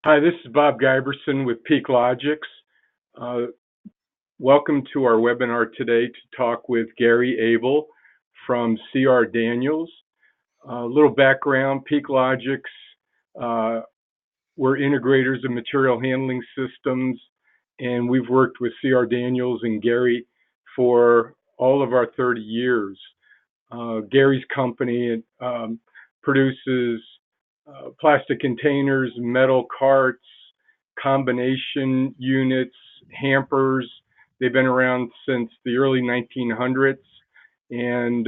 Hi, this is Bob Giberson with Peak Logics. Uh, Welcome to our webinar today to talk with Gary Abel from CR Daniels. A little background, Peak Logics, uh, we're integrators of material handling systems, and we've worked with CR Daniels and Gary for all of our 30 years. Gary's company produces plastic containers, metal carts, combination units, hampers. They've been around since the early 1900s, and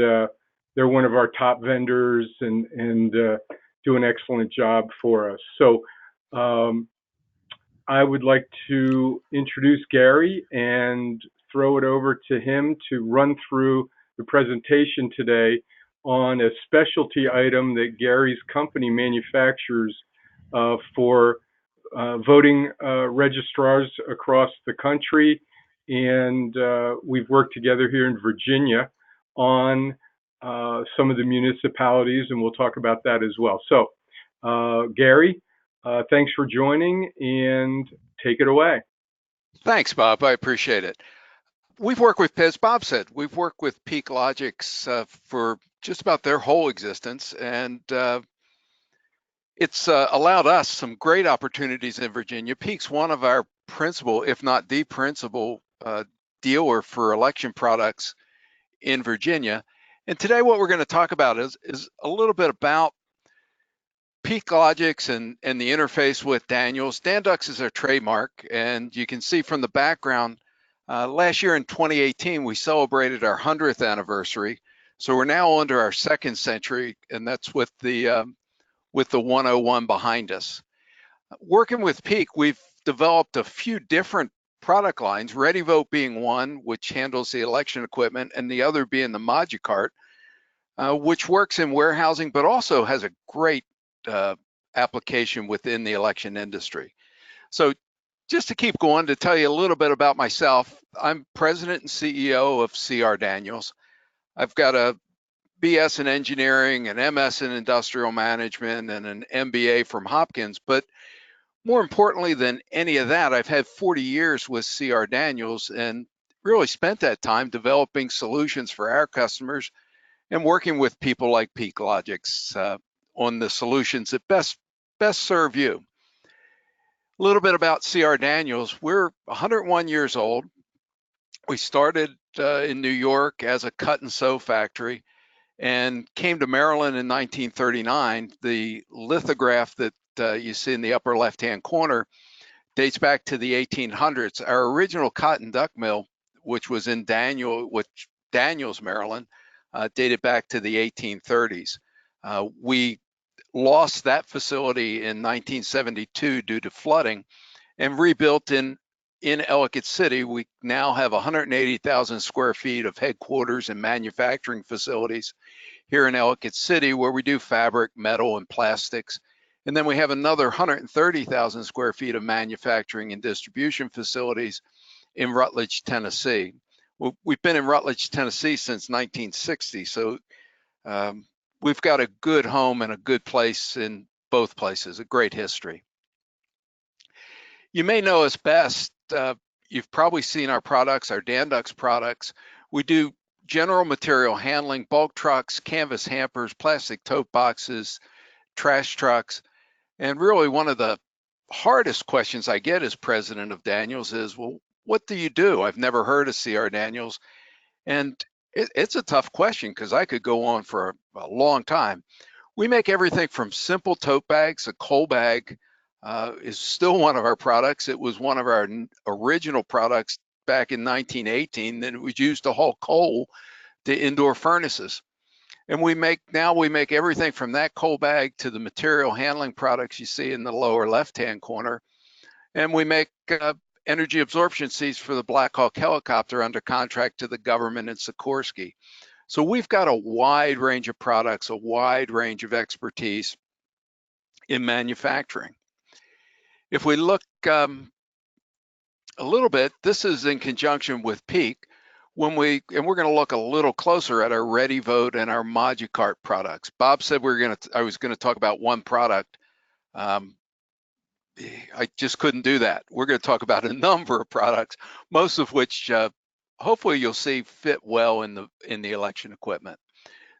they're one of our top vendors and do an excellent job for us. So um, I would like to introduce Gary and throw it over to him to run through the presentation today on a specialty item that Gary's company manufactures for voting registrars across the country. And we've worked together here in Virginia on some of the municipalities, and we'll talk about that as well. So, Gary, thanks for joining, and take it away. Thanks, Bob. I appreciate it. We've worked with, as Bob said, we've worked with Peak Logics for just about their whole existence, and it's allowed us some great opportunities in Virginia. Peak's one of our principal, if not the principal, dealer for election products in Virginia. And today, what we're going to talk about is a little bit about Peak Logics and the interface with Daniels. Dandux is our trademark, and you can see from the background, last year in 2018, we celebrated our 100th anniversary. So we're now under our second century, and that's with the 101 behind us. Working with Peak, we've developed a few different product lines, ReadyVote being one, which handles the election equipment, and the other being the ModuCart, which works in warehousing, but also has a great application within the election industry. So just to keep going, to tell you a little bit about myself, I'm president and CEO of CR Daniels. I've got a BS in engineering, an MS in industrial management, and an MBA from Hopkins. But more importantly than any of that, I've had 40 years with CR Daniels and really spent that time developing solutions for our customers and working with people like Peak Logics on the solutions that best serve you. A little bit about CR Daniels. We're 101 years old. We started in New York as a cut and sew factory and came to Maryland in 1939. The lithograph that you see in the upper left-hand corner dates back to the 1800s. Our original cotton duck mill, which was in Daniels, Maryland, dated back to the 1830s. We lost that facility in 1972 due to flooding and rebuilt in Ellicott City. We now have 180,000 square feet of headquarters and manufacturing facilities here in Ellicott City, where we do fabric, metal, and plastics. And then we have another 130,000 square feet of manufacturing and distribution facilities in Rutledge, Tennessee. We've been in Rutledge, Tennessee since 1960, so we've got a good home and a good place in both places, a great history. You may know us best. You've probably seen our products, our Dandux products. We do general material handling, bulk trucks, canvas hampers, plastic tote boxes, trash trucks. And really one of the hardest questions I get as president of Daniels is, well, what do you do? I've never heard of CR Daniels. And it's a tough question because I could go on for a long time. We make everything from simple tote bags. A coal bag is still one of our products. It was one of our original products back in 1918 that it was used to haul coal to indoor furnaces. And now we make everything from that coal bag to the material handling products you see in the lower left-hand corner. And we make energy absorption seats for the Black Hawk helicopter under contract to the government in Sikorsky. So we've got a wide range of products, a wide range of expertise in manufacturing. If we look a little bit, this is in conjunction with Peak. And we're going to look a little closer at our ReadyVote and our ModuCart products. Bob said I was going to talk about one product. I just couldn't do that. We're going to talk about a number of products, most of which hopefully you'll see fit well in the election equipment.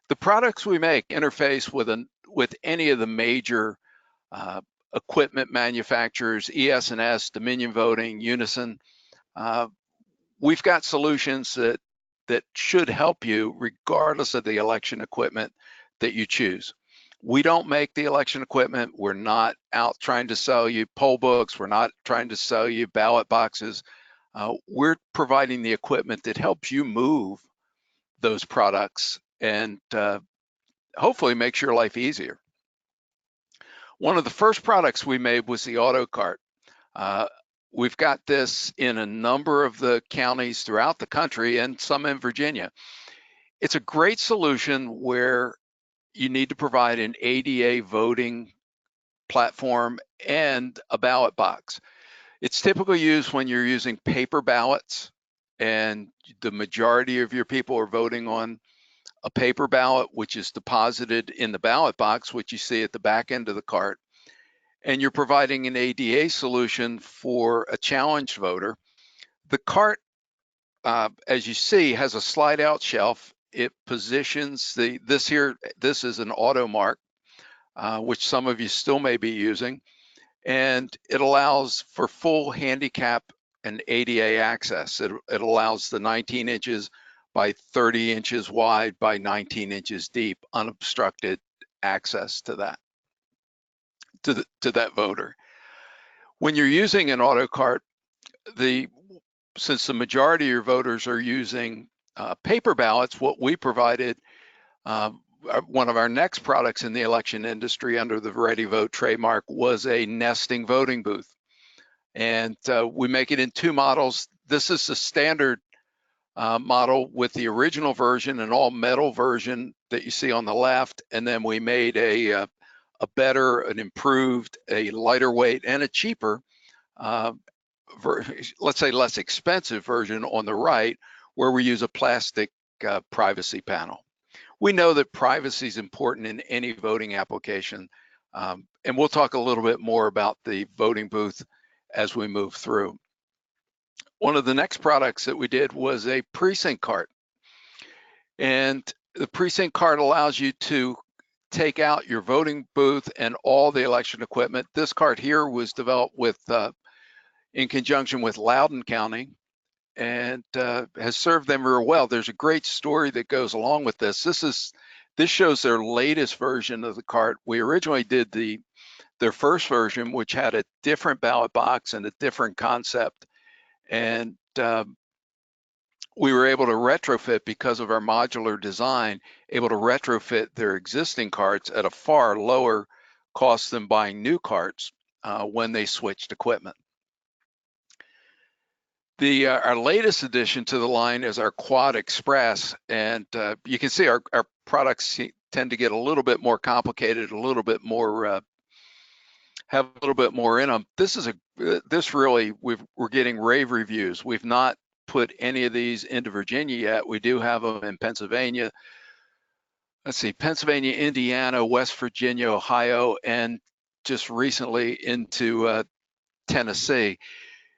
The products we make interface with any of the major uh, equipment manufacturers, ES&S, Dominion Voting, Unison. Uh, we've got solutions that should help you regardless of the election equipment that you choose. We don't make the election equipment. We're not out trying to sell you poll books. We're not trying to sell you ballot boxes. We're providing the equipment that helps you move those products and hopefully makes your life easier. One of the first products we made was the auto cart. Uh, we've got this in a number of the counties throughout the country and some in Virginia. It's a great solution where you need to provide an ADA voting platform and a ballot box. It's typically used when you're using paper ballots and the majority of your people are voting on a paper ballot, which is deposited in the ballot box, which you see at the back end of the cart. And you're providing an ADA solution for a challenged voter. The cart, as you see, has a slide out shelf. It positions this is an auto mark, which some of you still may be using, and it allows for full handicap and ADA access. It allows the 19 inches by 30 inches wide by 19 inches deep, unobstructed access to that voter. When you're using an auto cart, since the majority of your voters are using paper ballots, what we provided, one of our next products in the election industry under the ReadyVote trademark was a nesting voting booth. And we make it in two models. This is the standard model with the original version, an all metal version that you see on the left. And then we made a better, an improved, a lighter weight and a cheaper, let's say less expensive version on the right, where we use a plastic privacy panel. We know that privacy is important in any voting application, and we'll talk a little bit more about the voting booth as we move through. One of the next products that we did was a precinct cart, and the precinct cart allows you to take out your voting booth and all the election equipment. This cart here was developed in conjunction with Loudoun County, and has served them real well. There's a great story that goes along with this. This shows their latest version of the cart. We originally did their first version, which had a different ballot box and a different concept, and we were able to retrofit, because of our modular design, able to retrofit their existing carts at a far lower cost than buying new carts when they switched equipment. Our latest addition to the line is our Quad Express, and you can see our products tend to get a little bit more complicated, a little bit more have a little bit more in them. We're getting rave reviews. We've not put any of these into Virginia yet. We do have them in Pennsylvania. Let's see, Pennsylvania, Indiana, West Virginia, Ohio, and just recently into Tennessee.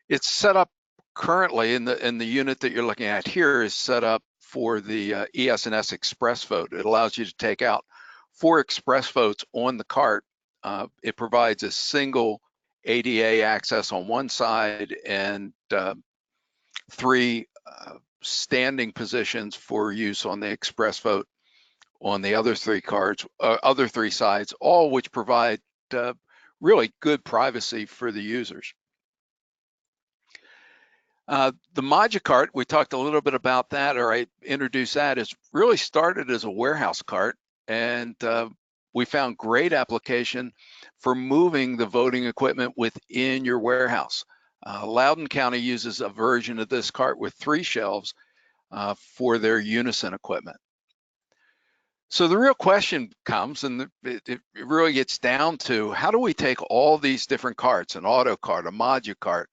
It's set up currently in the unit that you're looking at here is set up for the ES&S Express Vote. It allows you to take out 4 express votes on the cart. It provides a single ADA access on one side and 3 standing positions for use on the express vote on the other 3 sides, all which provide really good privacy for the users. The ModuCart, we talked a little bit about that, or I introduced that. It's really started as a warehouse cart, and we found great application for moving the voting equipment within your warehouse. Loudoun County uses a version of this cart with 3 shelves for their Unison equipment. So the real question comes, and it really gets down to, how do we take all these different carts, an auto cart, a ModuCart,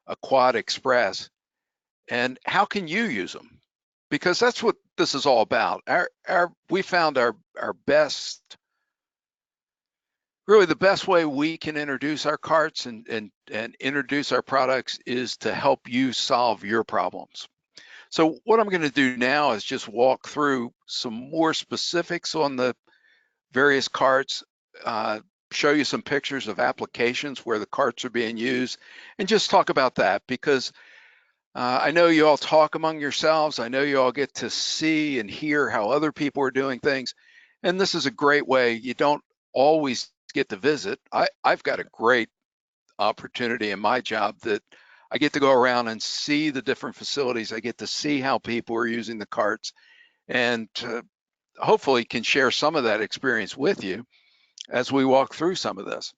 a Quad Express, and how can you use them? Because that's what this is all about. We found our best really the best way we can introduce our carts and introduce our products is to help you solve your problems. So what I'm going to do now is just walk through some more specifics on the various carts, uh, show you some pictures of applications where the carts are being used, and just talk about that because I know you all talk among yourselves. I know you all get to see and hear how other people are doing things. And this is a great way. You don't always get to visit. I've got a great opportunity in my job that I get to go around and see the different facilities. I get to see how people are using the carts and hopefully can share some of that experience with you as we walk through some of this.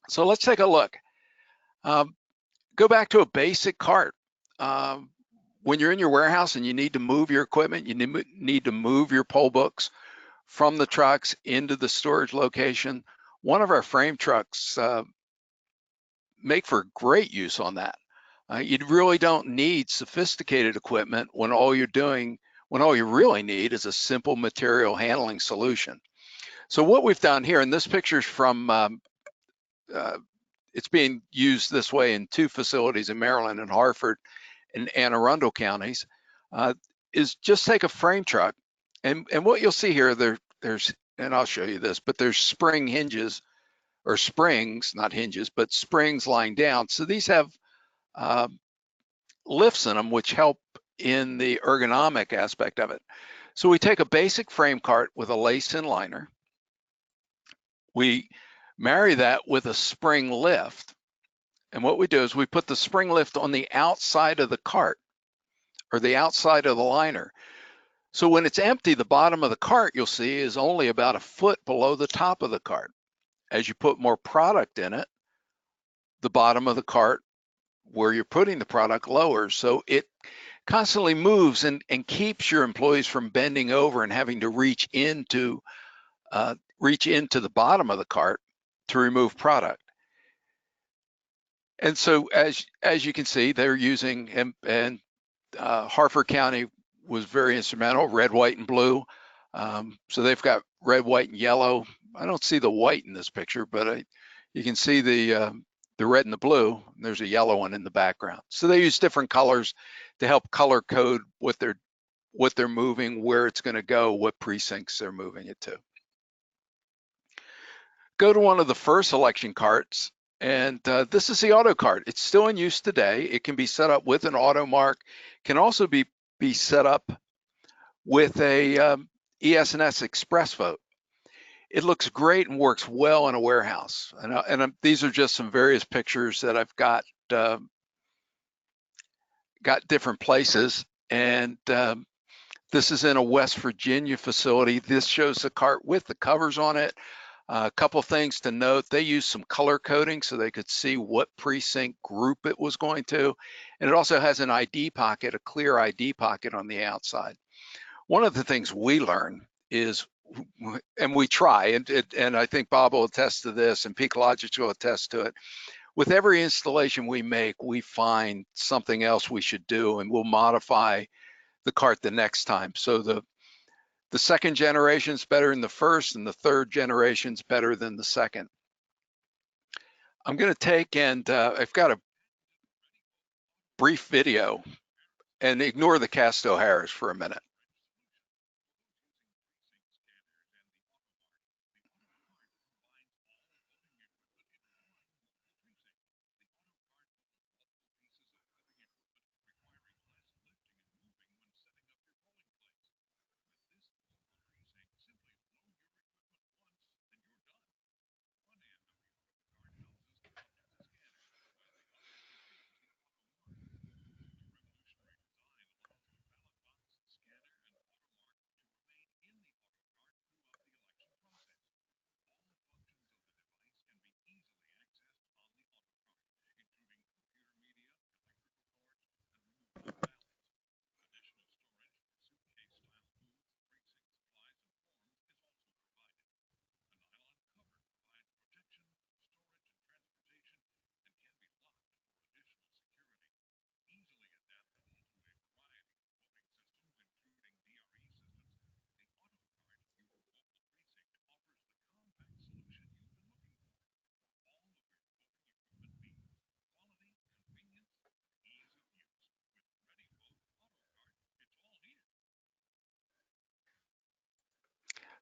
So let's take a look. Um, Go back to a basic cart. Um, when you're in your warehouse and you need to move your equipment, you need to move your poll books from the trucks into the storage location. One of our frame trucks make for great use on that. You really don't need sophisticated equipment when all you really need is a simple material handling solution. So what we've done here, and this picture's from, it's being used this way in two facilities in Maryland and Harford and Anne Arundel counties, uh, is just take a frame truck, and what you'll see here, there's, and I'll show you this, but there's spring hinges, or springs, not hinges, but springs lying down. So these have uh, lifts in them, which help in the ergonomic aspect of it. So we take a basic frame cart with a lace-in liner. We marry that with a spring lift. And what we do is we put the spring lift on the outside of the cart or the outside of the liner. So when it's empty, the bottom of the cart you'll see is only about a foot below the top of the cart. As you put more product in it, the bottom of the cart where you're putting the product lowers. So it constantly moves and keeps your employees from bending over and having to reach into the bottom of the cart to remove product. And so as you can see, they're using, and Harford County was very instrumental, red, white, and blue. So they've got red, white, and yellow. I don't see the white in this picture, but you can see the red and the blue. And there's a yellow one in the background. So they use different colors to help color code what they're moving, where it's going to go, what precincts they're moving it to. Go to one of the first election carts, and this is the auto cart. It's still in use today. It can be set up with an auto mark, can also be set up with a ES&S Express vote. It looks great and works well in a warehouse. And these are just some various pictures that I've got different places. And this is in a West Virginia facility. This shows the cart with the covers on it. A couple things to note, they used some color coding so they could see what precinct group it was going to. And it also has an ID pocket, a clear ID pocket on the outside. One of the things we learn is, and we try, and I think Bob will attest to this, and PeakLogix will attest to it, with every installation we make, we find something else we should do, and we'll modify the cart the next time. So the second generation is better than the first, and the third generation is better than the second. I'm going to take, and I've got a brief video, and ignore the cast O'Haras for a minute.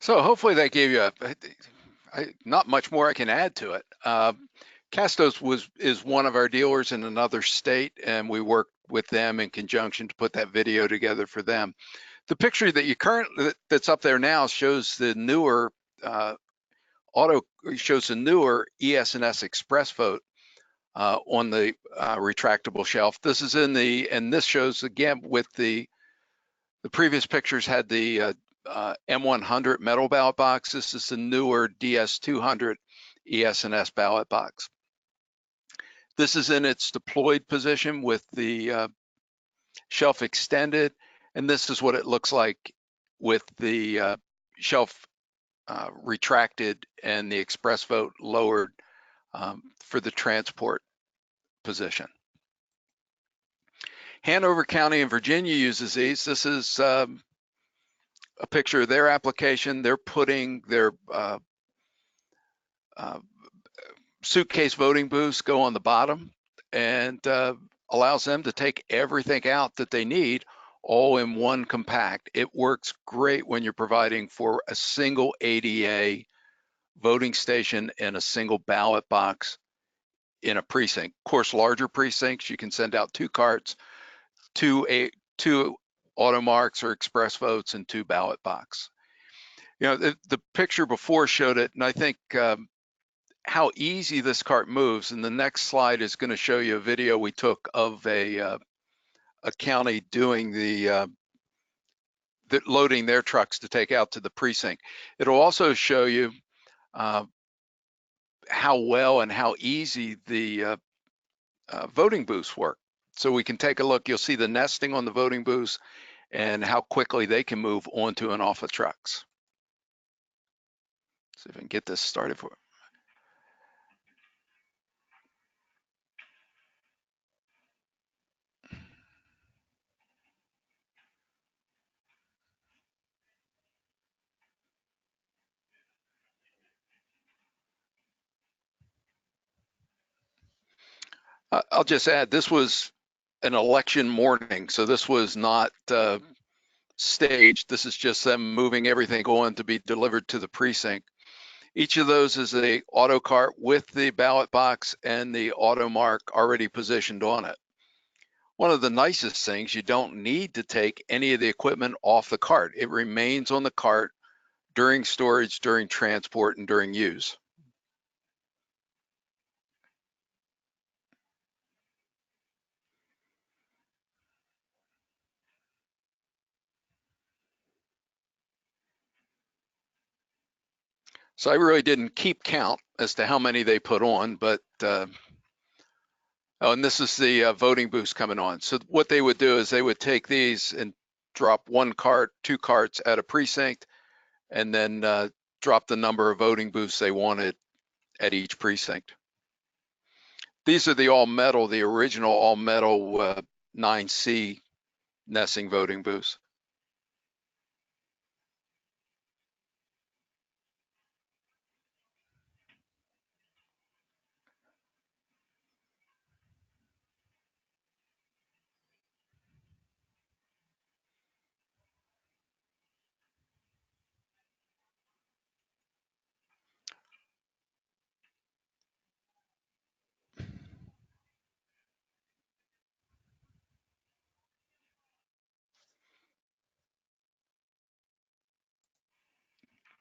So hopefully that gave you not much more I can add to it. Castos is one of our dealers in another state, and we worked with them in conjunction to put that video together for them. The picture that you that's up there now shows the newer shows the newer ES&S ExpressVote on the retractable shelf. This is and this shows again with the previous pictures had the M100 metal ballot box. This is the newer DS200 ES&S ballot box. This is in its deployed position with the shelf extended, and this is what it looks like with the shelf retracted and the ExpressVote lowered for the transport position. Hanover County in Virginia uses these. This is a picture of their application. They're putting their suitcase voting booths go on the bottom, and allows them to take everything out that they need all in one compact. It works great when you're providing for a single ADA voting station and a single ballot box in a precinct. Of course, larger precincts, you can send out 2 carts, two automarks or express votes, and 2 ballot boxes. You know, the picture before showed it, and I think how easy this cart moves. And the next slide is going to show you a video we took of a county doing the loading their trucks to take out to the precinct. It'll also show you how well and how easy the voting booths work. So we can take a look. You'll see the nesting on the voting booths and how quickly they can move onto and off of trucks. See if I can get this started for you. I'll just add, this was an election morning, so this was not staged. This is just them moving everything on to be delivered to the precinct. Each of those is a auto cart with the ballot box and the auto mark already positioned on it. One of the nicest things, you don't need to take any of the equipment off the cart. It remains on the cart during storage, during transport, and during use. So I really didn't keep count as to how many they put on, but oh, and this is the voting booths coming on. So what they would do is they would take these and drop 1 cart, 2 carts at a precinct, and then drop the number of voting booths they wanted at each precinct. These are the all metal, the original all metal 9C nesting voting booths.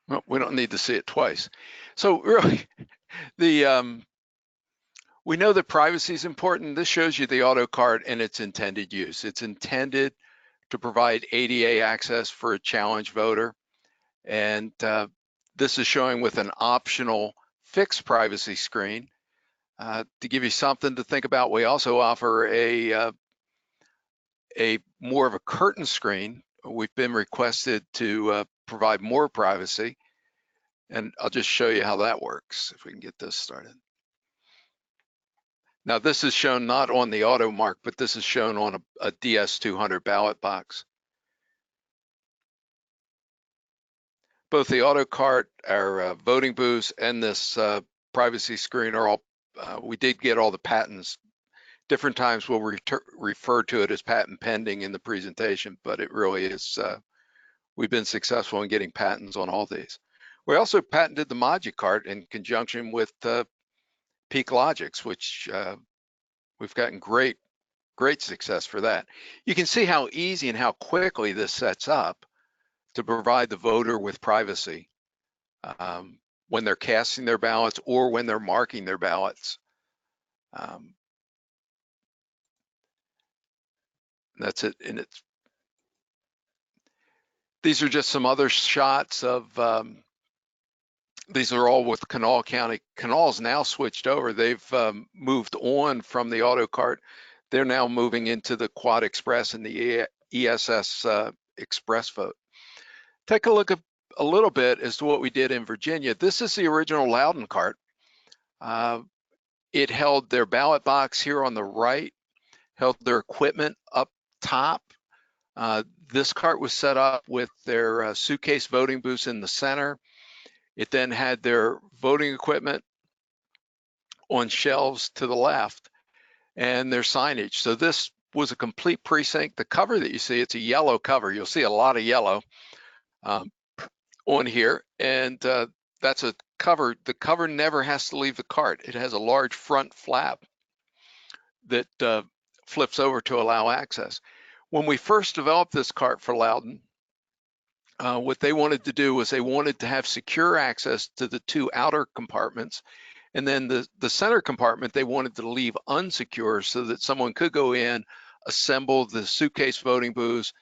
Well, we don't need to see it twice. So really, we know that privacy is important. This shows you the auto cart and its intended use. It's intended to provide ADA access for a challenge voter. And this is showing with an optional fixed privacy screen. To give you something to think about, we also offer a more of a curtain screen. We've been requested to provide more privacy. And I'll just show you how that works if we can get this started. Now this is shown not on the auto mark, but this is shown on a DS200 ballot box. Both the auto cart, our voting booths, and this privacy screen are all, we did get all the patents. Different times we'll refer to it as patent pending in the presentation, but it really is we've been successful in getting patents on all these. We also patented the ModuCart in conjunction with Peak Logics, which we've gotten great success for that. You can see how easy and how quickly this sets up to provide the voter with privacy when they're casting their ballots or when they're marking their ballots. That's it. And these are just some other shots of, these are all with Kanawha County. Kanawha's now switched over. They've moved on from the auto cart. They're now moving into the Quad Express and the ESS Express vote. Take a look at a little bit as to what we did in Virginia. This is the original Loudon cart. It held their ballot box here on the right, held their equipment up top. This cart was set up with their suitcase voting booths in the center. It then had their voting equipment on shelves to the left and their signage. So this was a complete precinct. The cover that you see, it's a yellow cover. You'll see a lot of yellow on here, and that's a cover. The cover never has to leave the cart. It has a large front flap that flips over to allow access. When we first developed this cart for Loudon, what they wanted to do was they wanted to have secure access to the two outer compartments, and then the center compartment they wanted to leave unsecure so that someone could go in, assemble the suitcase voting booths,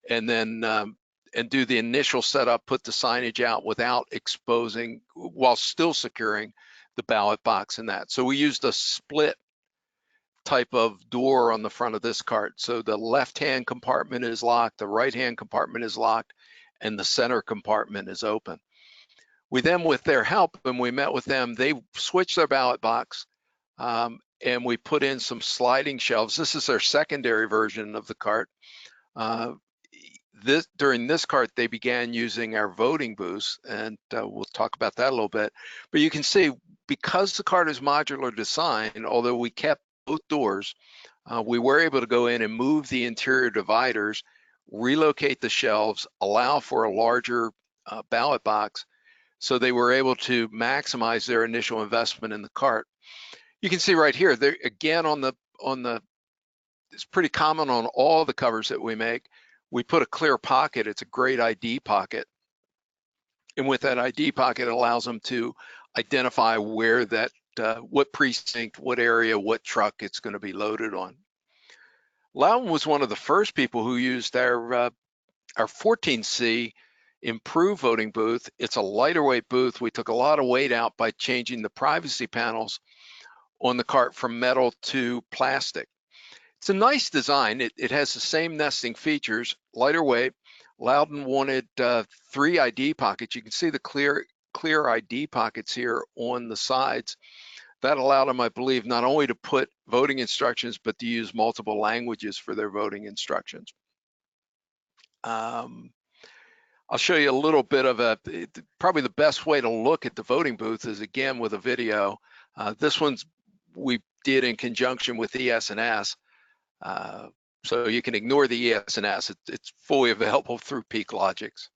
and then and do the initial setup, put the signage out without exposing, while still securing the ballot box and that. So we used a split type of door on the front of this cart. So the left-hand compartment is locked, the right-hand compartment is locked, and the center compartment is open. We then, with their help, when we met with them, they switched their ballot box and we put in some sliding shelves. This is their secondary version of the cart. During this cart, they began using our voting booths, and we'll talk about that a little bit. But you can see, because the cart is modular design, although we kept both doors, we were able to go in and move the interior dividers, relocate the shelves, allow for a larger ballot box, so they were able to maximize their initial investment in the cart. You can see right here, there again on the, it's pretty common on all the covers that we make. We put a clear pocket. It's a great ID pocket. And with that ID pocket, it allows them to identify where that, what precinct, what area, what truck it's going to be loaded on. Loudon was one of the first people who used our 14C improved voting booth. It's a lighter weight booth. We took a lot of weight out by changing the privacy panels on the cart from metal to plastic. It's a nice design. It has the same nesting features, lighter weight. Loudon wanted 3 ID pockets. You can see the clear ID pockets here on the sides. That allowed them, I believe, not only to put voting instructions, but to use multiple languages for their voting instructions. I'll show you a little bit of probably the best way to look at the voting booth is again with a video. This one's we did in conjunction with ES&S. So you can ignore the ES&S. It's fully available through Peak Logics.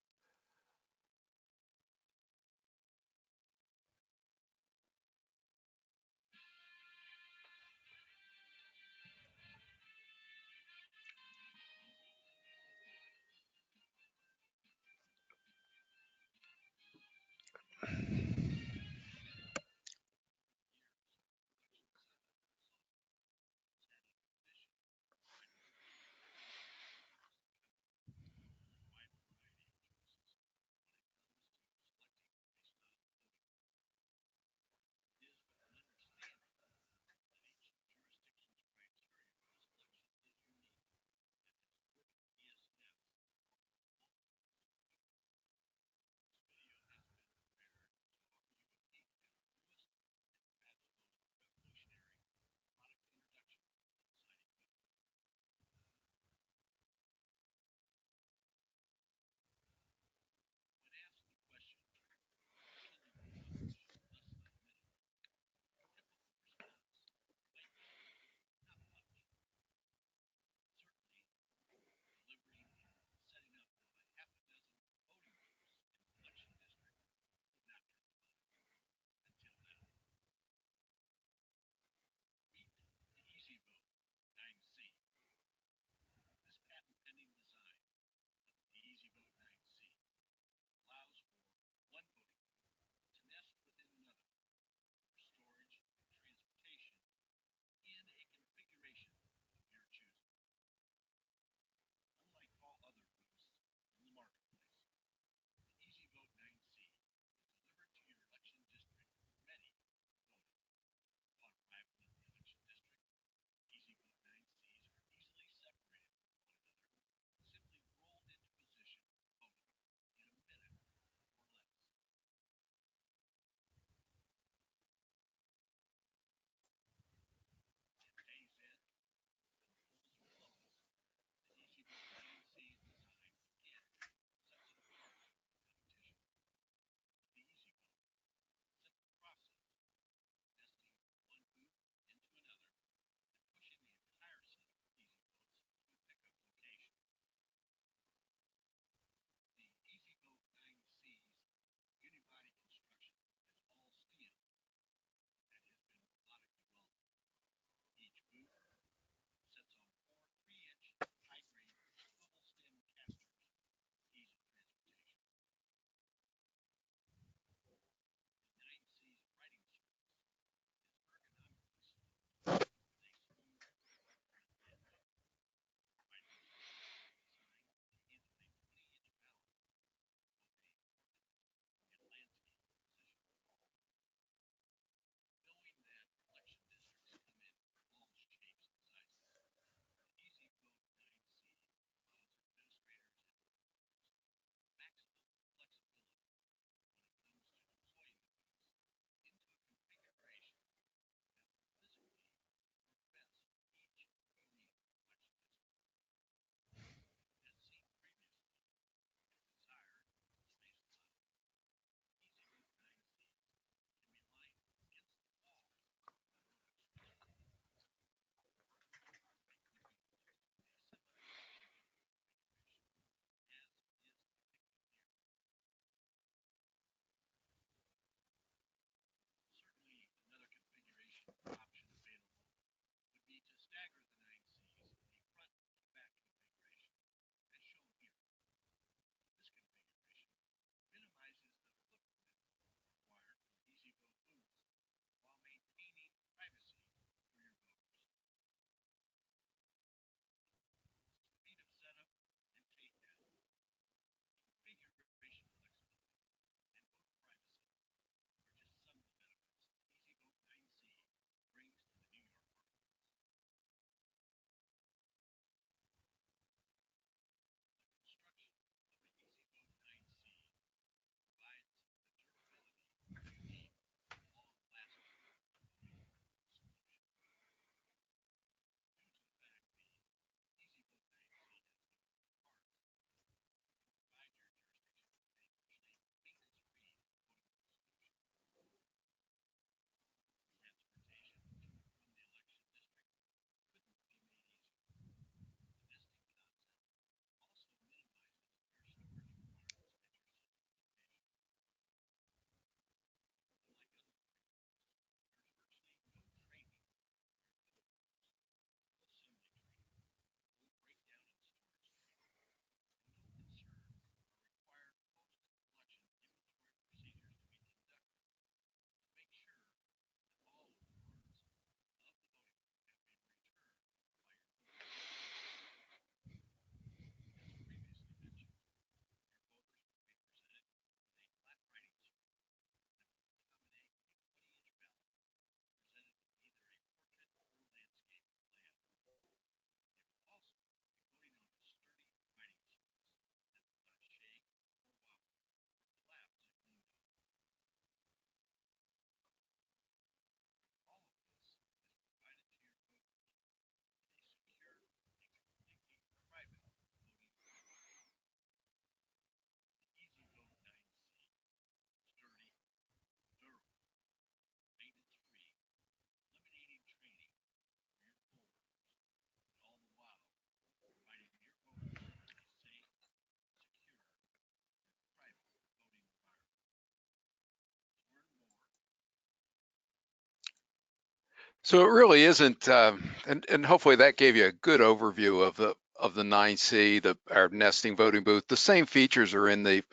So it really isn't, and hopefully that gave you a good overview of the 9C, our nesting voting booth. The same features are in the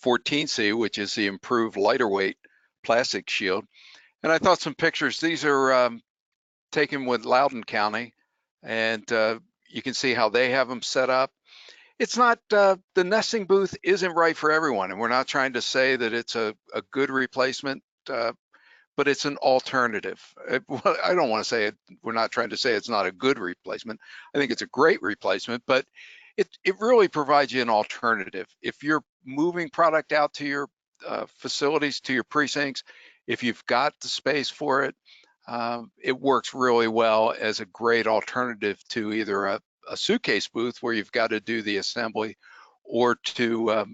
14C, which is the improved lighter weight plastic shield. And I thought some pictures. These are taken with Loudoun County, and you can see how they have them set up. It's not, the nesting booth isn't right for everyone, and we're not trying to say that it's a good replacement, but it's an alternative. Well, I don't want to say it, we're not trying to say it's not a good replacement. I think it's a great replacement, but it really provides you an alternative. If you're moving product out to your facilities, to your precincts, if you've got the space for it, it works really well as a great alternative to either a suitcase booth where you've got to do the assembly, or to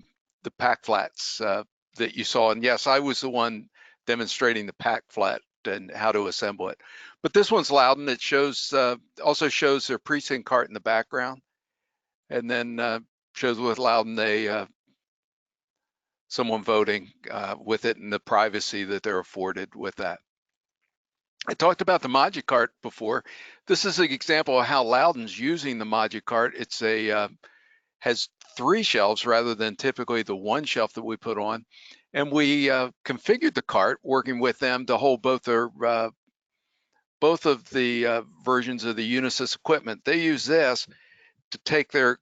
the pack flats that you saw. And yes, I was the one demonstrating the pack flat and how to assemble it. But this one's Loudoun. It shows, also shows their precinct cart in the background, and then shows with Loudoun someone voting with it, and the privacy that they're afforded with that. I talked about the MagiCart before. This is an example of how Loudoun's using the MagiCart. It's has 3 shelves rather than typically the 1 shelf that we put on. And we configured the cart working with them to hold both of the versions of the Unisys equipment. They use this to take their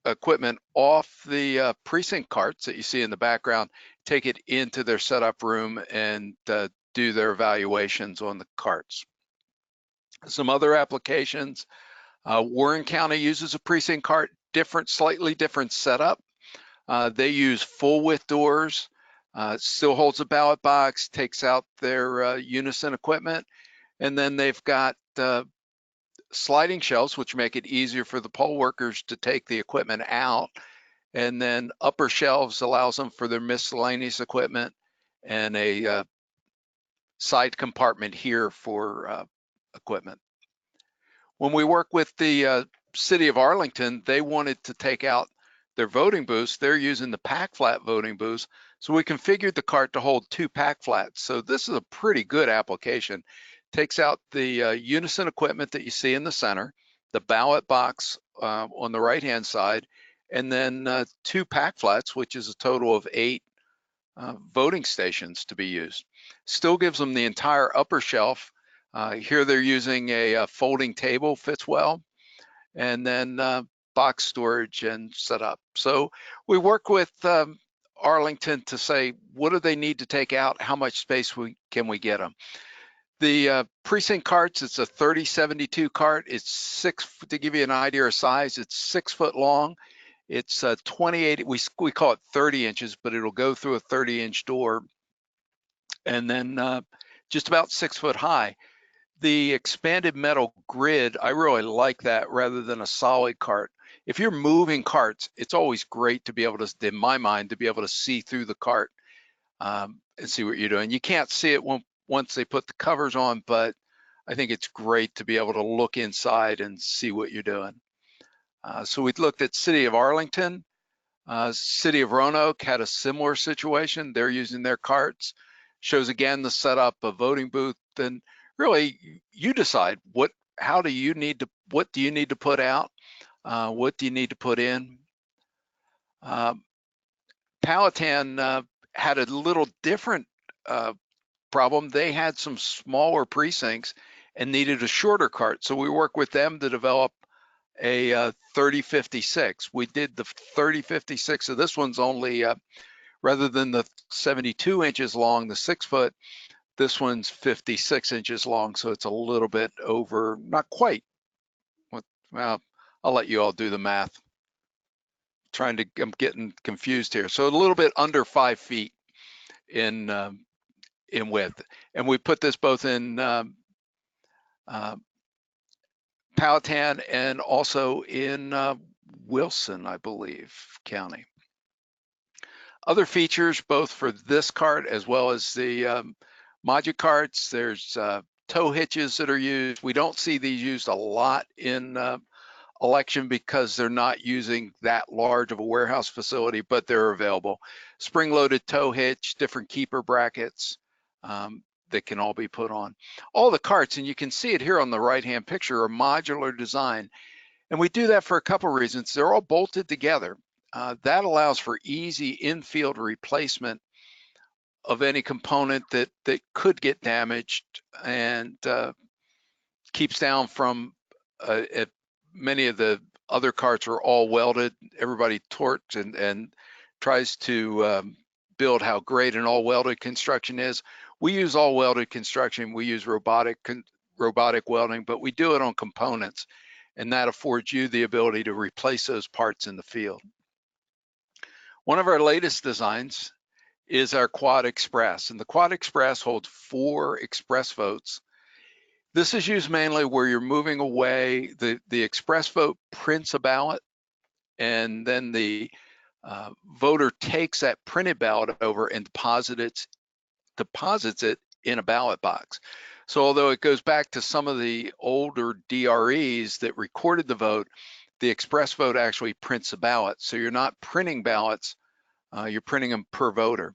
equipment off the precinct carts that you see in the background, take it into their setup room, and do their evaluations on the carts. Some other applications, Warren County uses a precinct cart, slightly different setup. They use full width doors, still holds a ballot box, takes out their Unison equipment, and then they've got sliding shelves, which make it easier for the poll workers to take the equipment out. And then upper shelves allows them for their miscellaneous equipment, and a side compartment here for equipment. When we work with the city of Arlington, they wanted to take out their voting booths. They're using the pack flat voting booths. So we configured the cart to hold 2 pack flats. So this is a pretty good application. Takes out the Unison equipment that you see in the center, the ballot box on the right-hand side, and then 2 pack flats, which is a total of 8 voting stations to be used. Still gives them the entire upper shelf. Here they're using a folding table, fits well, and then box storage and setup. So we work with Arlington to say, what do they need to take out? How much space can we get them? The precinct carts, it's a 3072 cart. It's 6, to give you an idea of size, it's 6 foot long. It's 28, we call it 30 inches, but it'll go through a 30-inch door, and then just about 6 foot high. The expanded metal grid, I really like that rather than a solid cart. If you're moving carts, it's always great to be able to, in my mind, to be able to see through the cart and see what you're doing. You can't see it once they put the covers on, but I think it's great to be able to look inside and see what you're doing. So we looked at City of Arlington. City of Roanoke had a similar situation. They're using their carts. Shows again the setup of voting booth. And really, you decide what do you need to put out? What do you need to put in? Powhatan had a little different problem. They had some smaller precincts and needed a shorter cart. So we worked with them to develop a 3056. We did the 3056. So this one's only, rather than the 72 inches long, the 6 foot, this one's 56 inches long. So it's a little bit over, not quite. Well, I'll let you all do the math. I'm getting confused here. So a little bit under 5 feet in width. And we put this both in Powhatan and also in Wilson, I believe, County. Other features, both for this cart as well as the MagiCarts, there's tow hitches that are used. We don't see these used a lot in election because they're not using that large of a warehouse facility, but they're available. Spring-loaded tow hitch, different keeper brackets. that can all be put on. All the carts, and you can see it here on the right-hand picture, are modular design. And we do that for a couple reasons. They're all bolted together. That allows for easy in-field replacement of any component that could get damaged, and keeps down from many of the other carts are all welded. Everybody torques and tries to build how great an all welded construction is. We use all welded construction. We use robotic welding, but we do it on components, and that affords you the ability to replace those parts in the field. One of our latest designs is our Quad Express, and the Quad Express holds 4 express votes. This is used mainly where you're moving away. The express vote prints a ballot, and then the voter takes that printed ballot over and deposits it in a ballot box. So although it goes back to some of the older DREs that recorded the vote, the express vote actually prints a ballot. So you're not printing ballots, you're printing them per voter.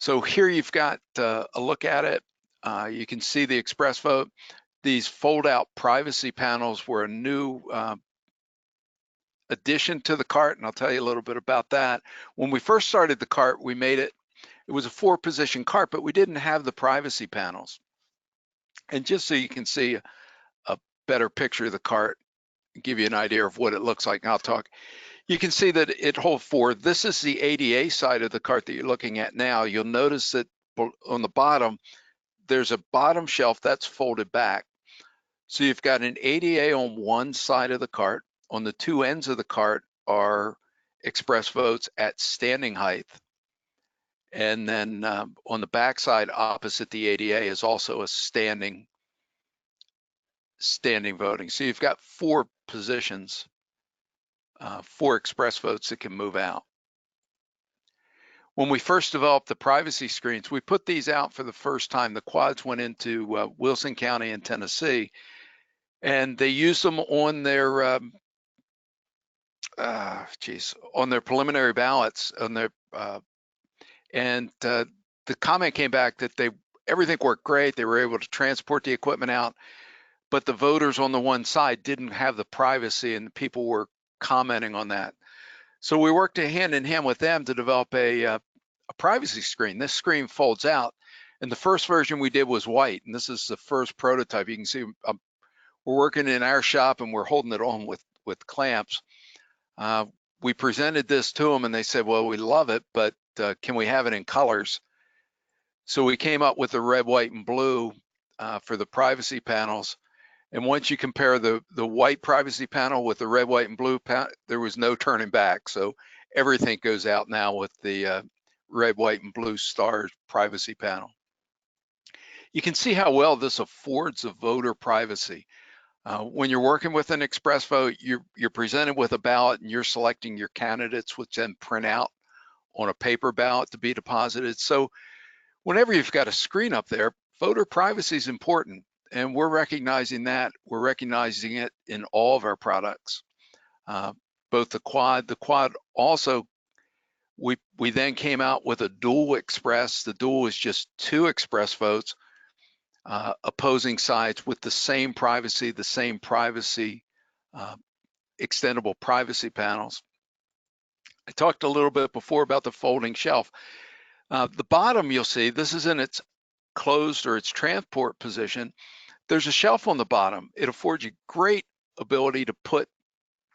So here you've got a look at it. You can see the express vote. These fold-out privacy panels were a new addition to the cart, and I'll tell you a little bit about that. When we first started the cart, we made it was a 4-position cart, but we didn't have the privacy panels. And just so you can see a better picture of the cart, give you an idea of what it looks like, and I'll talk. You can see that it holds 4. This is the ADA side of the cart that you're looking at now. You'll notice that on the bottom, there's a bottom shelf that's folded back. So you've got an ADA on one side of the cart. On the 2 ends of the cart are express votes at standing height. And then on the back side opposite the ADA is also a standing voting. So you've got 4 positions, 4 express votes that can move out. When we first developed the privacy screens, we put these out for the first time. The quads went into Wilson County in Tennessee, and they used them on their on their preliminary ballots, on their the comment came back that everything worked great. They were able to transport the equipment out, but the voters on the one side didn't have the privacy, and people were commenting on that. So we worked hand in hand with them to develop a privacy screen. This screen folds out, and the first version we did was white, and this is the first prototype. You can see we're working in our shop, and we're holding it on with clamps. We presented this to them, and they said, well, we love it, but can we have it in colors? So we came up with the red, white, and blue for the privacy panels. And once you compare the white privacy panel with the red, white, and blue, there was no turning back. So everything goes out now with the red, white, and blue star privacy panel. You can see how well this affords a voter privacy. When you're working with an express vote, you're presented with a ballot, and you're selecting your candidates, which then print out on a paper ballot to be deposited. So whenever you've got a screen up there, voter privacy is important. And we're recognizing that. We're recognizing it in all of our products. Both the quad also, we then came out with a dual express. The dual is just 2 express votes, opposing sides with the same privacy, extendable privacy panels. I talked a little bit before about the folding shelf. The bottom, you'll see, this is in its closed or its transport position. There's a shelf on the bottom. It affords you great ability to put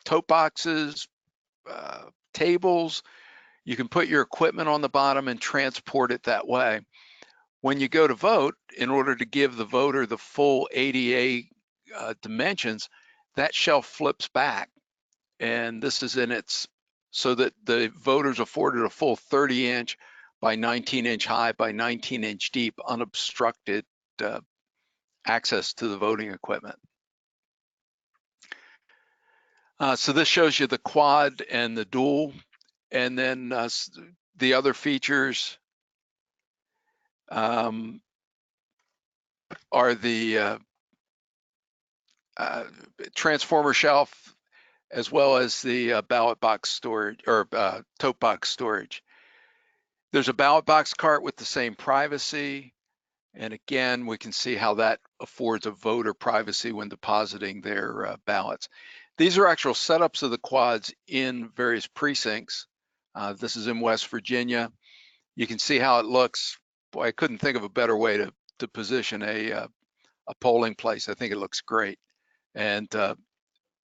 tote boxes, tables. You can put your equipment on the bottom and transport it that way. When you go to vote, in order to give the voter the full ADA dimensions, that shelf flips back. And this is in its, so that the voters afforded a full 30-inch by 19-inch high by 19-inch deep unobstructed access to the voting equipment. So this shows you the quad and the dual, and then the other features are the transformer shelf, as well as the ballot box storage or tote box storage. There's a ballot box cart with the same privacy. And again, we can see how that affords a voter privacy when depositing their ballots. These are actual setups of the quads in various precincts. This is in West Virginia. You can see how it looks. Boy, I couldn't think of a better way to position a polling place. I think it looks great and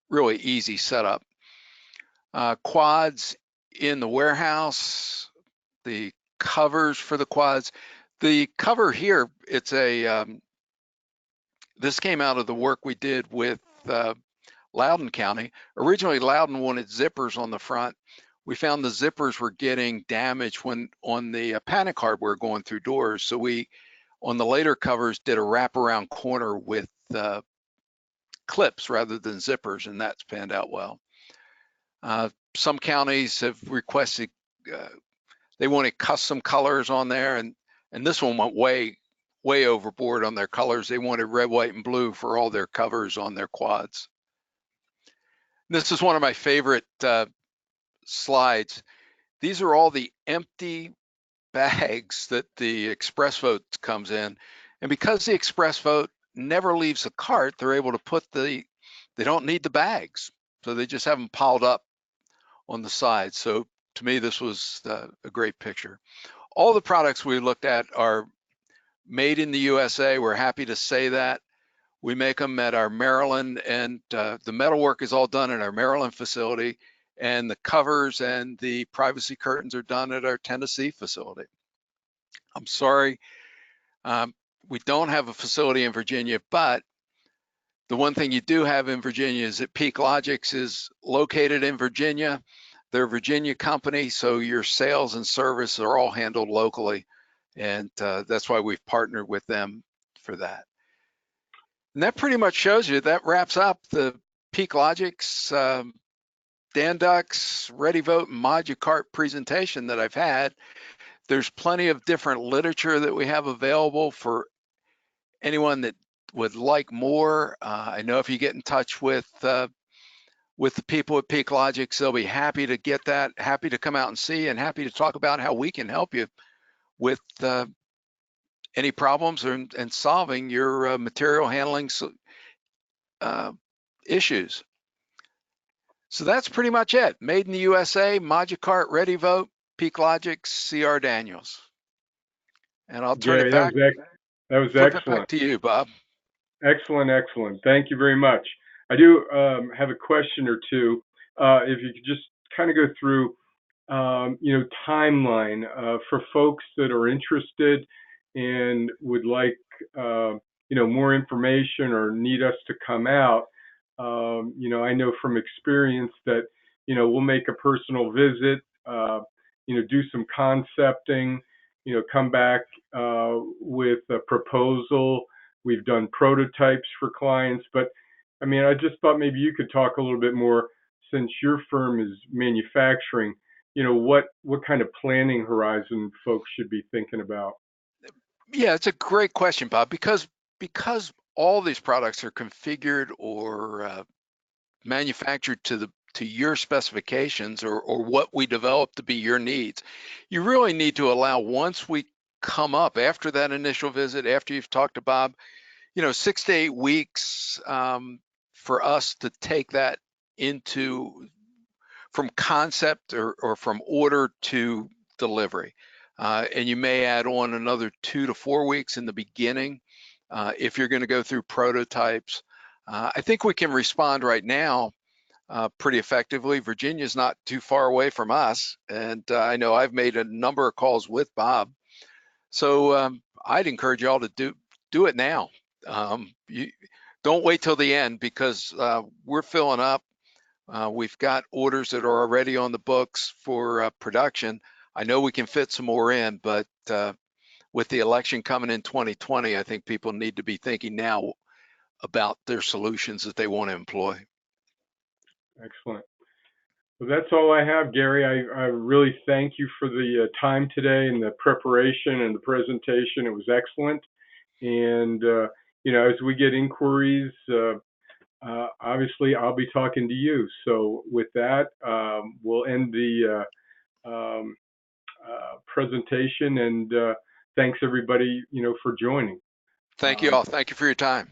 really easy setup. Quads in the warehouse, the covers for the quads. The cover here, it's this came out of the work we did with Loudoun County. Originally, Loudoun wanted zippers on the front. We found the zippers were getting damaged when on the panic hardware going through doors. So we, on the later covers, did a wraparound corner with clips rather than zippers, and that's panned out well. Some counties have requested, they wanted custom colors on there, and this one went way overboard on their colors. They wanted red, white, and blue for all their covers on their quads. This is one of my favorite slides. These are all the empty bags that the express vote comes in. And because the express vote never leaves the cart, they're able to put they don't need the bags. So they just have them piled up on the side. So to me, this was a great picture. All the products we looked at are made in the USA. We're happy to say that. We make them at our Maryland, and the metalwork is all done in our Maryland facility, and the covers and the privacy curtains are done at our Tennessee facility. I'm sorry, we don't have a facility in Virginia, but the one thing you do have in Virginia is that PeakLogix is located in Virginia. They're a Virginia company, so your sales and service are all handled locally, and that's why we've partnered with them for that. And that pretty much shows you, that wraps up the PeakLogix, Dandux, ReadyVote, and ModuCart presentation that I've had. There's plenty of different literature that we have available for anyone that would like more. I know if you get in touch with the people at PeakLogix, they'll be happy to get that, happy to come out and see, and happy to talk about how we can help you with any problems and solving your material handling issues. So that's pretty much it. Made in the USA, ModuCart, ReadyVote, PeakLogix, C.R. Daniels. And I'll turn it Gary, back, that was flip it back excellent. to you, Bob. Excellent, excellent. Thank you very much. I do have a question or two. If you could just kind of go through, timeline for folks that are interested and would like, more information or need us to come out. I know from experience that, we'll make a personal visit, do some concepting, come back with a proposal. We've done prototypes for clients, but I mean, I just thought maybe you could talk a little bit more since your firm is manufacturing, what kind of planning horizon folks should be thinking about. Yeah, it's a great question, Bob, because all these products are configured or manufactured to your specifications or what we develop to be your needs. You really need to allow, once we come up after that initial visit, after you've talked to Bob, 6 to 8 weeks for us to take that into from concept or from order to delivery. And you may add on another 2 to 4 weeks in the beginning if you're going to go through prototypes. I think we can respond right now pretty effectively. Virginia's not too far away from us, and I know I've made a number of calls with Bob. So I'd encourage y'all to do it now. You don't wait till the end, because we're filling up. We've got orders that are already on the books for production. I know we can fit some more in, but with the election coming in 2020, I think people need to be thinking now about their solutions that they want to employ. Excellent. Well, that's all I have, Gary. I really thank you for the time today and the preparation and the presentation. It was excellent. And, as we get inquiries, obviously I'll be talking to you. So with that, we'll end the presentation, and thanks everybody, for joining. Thank you Uh, all. Thank you for your time.